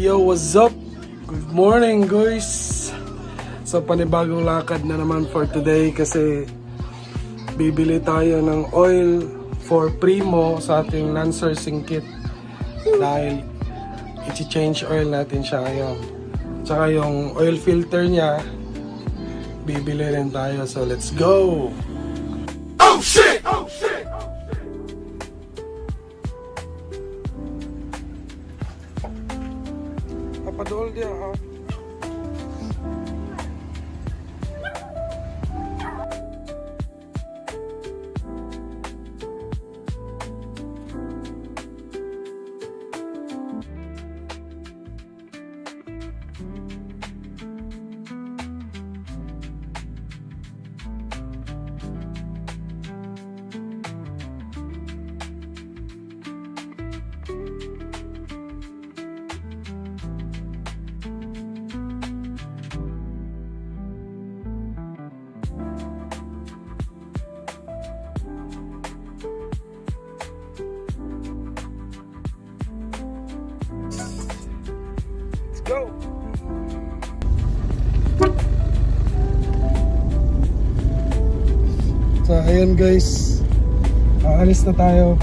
Yo, what's up? Good morning guys. So panibagong lakad na naman for today kasi bibili tayo ng oil for Primo sa ating Lancer Singkit dahil i-change oil natin siya ngayon. Tsaka yung oil filter niya bibili rin tayo, so let's go! Oh shit! Oh shit! Papadol dia ha. Go! So ayan guys, aalis na tayo,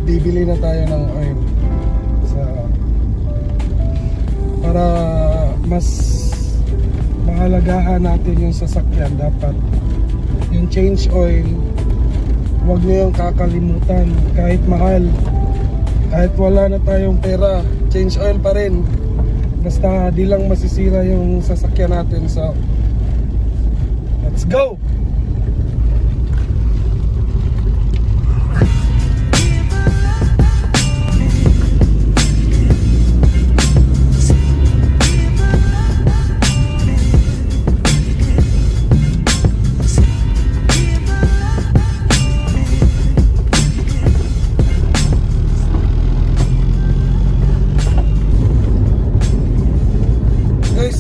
bibili na tayo ng oil. So, para mas mahalagaan natin yung sasakyan, dapat yung change oil huwag niyo yung kakalimutan. Kahit mahal, kahit wala na tayong pera, change oil pa rin. Basta di lang masisira yung sasakyan natin. So let's go!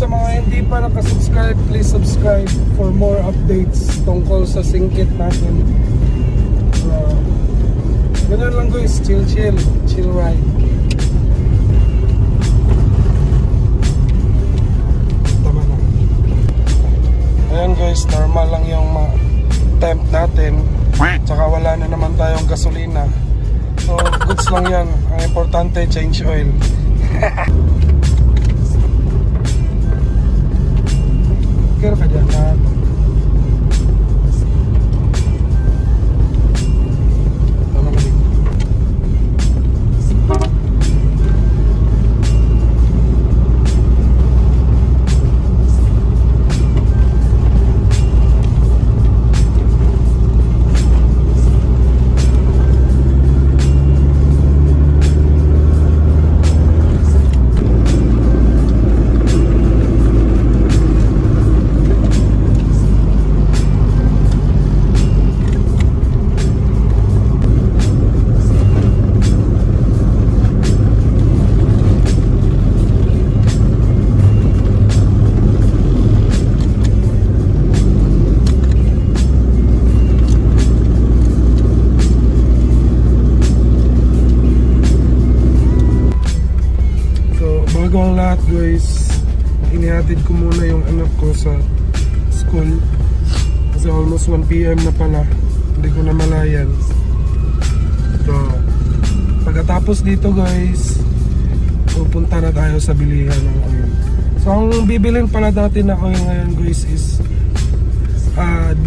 Sa mga hindi pa nakasubscribe, please subscribe for more updates tungkol sa Singkit natin. So, ganun lang guys, chill ride. Tama na. Ayan guys, normal lang yung temp natin. Tsaka wala na naman tayong gasolina. So, goods lang yan. Ang importante, change oil. Kira ka dyan na bago ang lahat guys, inihatid ko muna yung anak ko sa school kasi almost 1 PM na pala, hindi ko na malayan. So pagkatapos dito guys, pupunta na tayo sa bilihan ng oil. So ang bibilin pala natin na oil ngayon guys is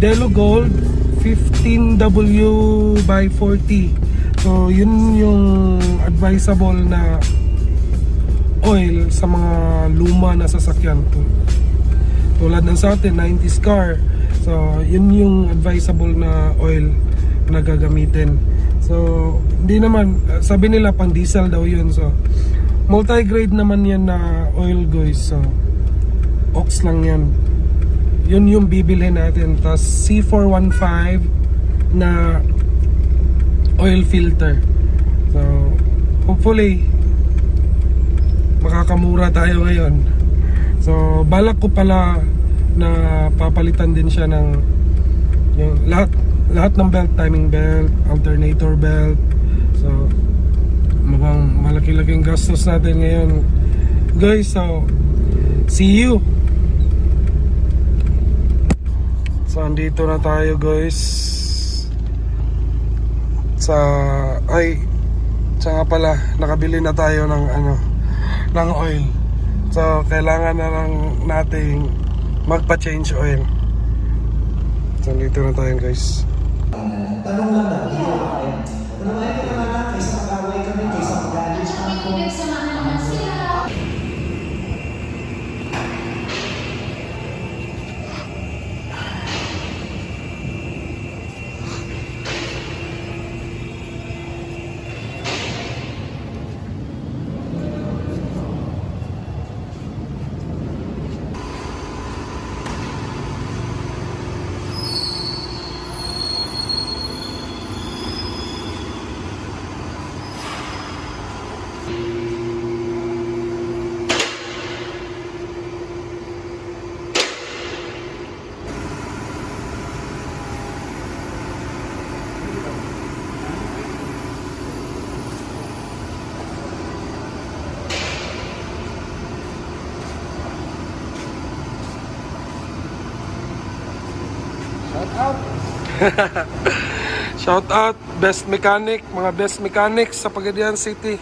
Delo Gold 15W/40. So yun yung advisable na oil sa mga luma na sasakyan tulad ng sa atin 90s car. So yun yung advisable na oil na gagamitin. So hindi naman, sabi nila pang diesel daw yun. So multi-grade naman yan na oil guys. So ox lang yan. Yun yung bibilhin natin. Tapos C415 na oil filter. So hopefully makakamura tayo ngayon. So balak ko pala na papalitan din siya ng yung lahat ng belt, timing belt, alternator belt. So mukhang malaki-laking gastos natin ngayon guys. So, see you. So, andito na tayo guys sa nga pala, nakabili na tayo ng ng oil. So, kailangan na lang nating magpa-change oil. So, andito na tayo guys. Tanong lang na, hindi ko kaya. Tanong nga ka naman, kaysa mag-away kami, kaysa mag-damage kami po. Shout out, best mechanic, mga best mechanics sa Pagadian City.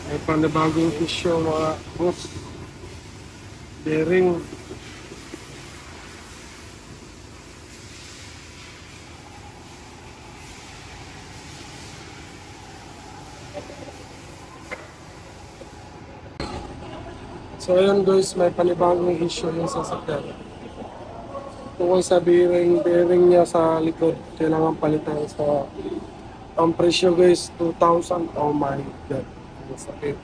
May panibagong issue mga boss. Bearing. So ayun guys, may panibagong issue yung sasakyan. Tungkol sa bearing niya sa likod, kailangan palitan. So ang presyo guys, 2,000. Oh my god, ang sakit.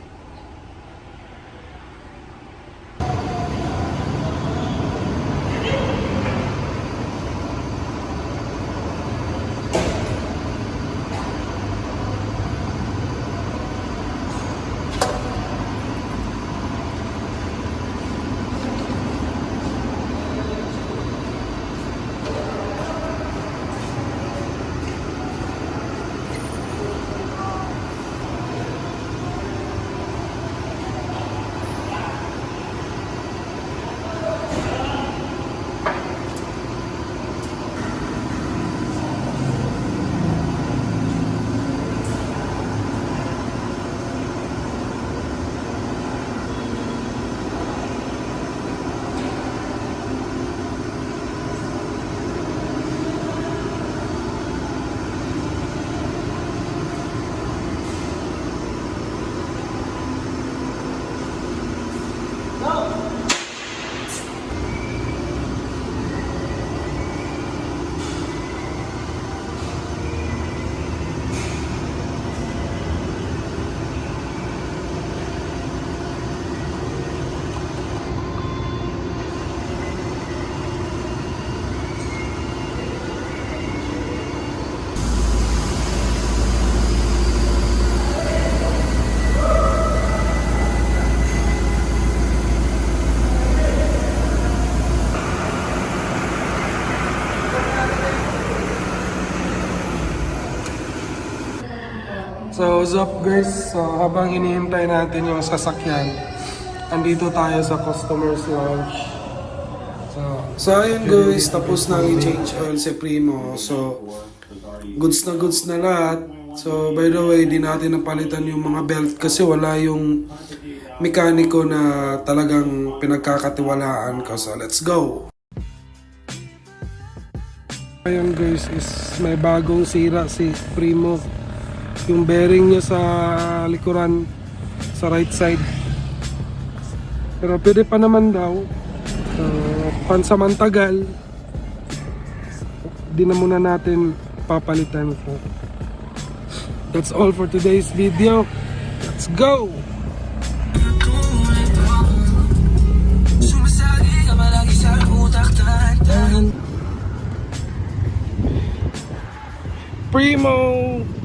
So what's up guys, so habang hinihintay natin yung sasakyan, andito tayo sa customer's lounge. So ayun guys, tapos na i-change oil si Primo. So goods na lahat. So by the way, di natin napalitan yung mga belt kasi wala yung mekaniko na talagang pinagkakatiwalaan ko. So let's go! Ayun guys, is may bagong sira si Primo. Yung bearing niya sa likuran, sa right side. Pero pwede pa naman daw. Pansamantagal, di na muna natin papalitan ito. That's all for today's video. Let's go! Primo!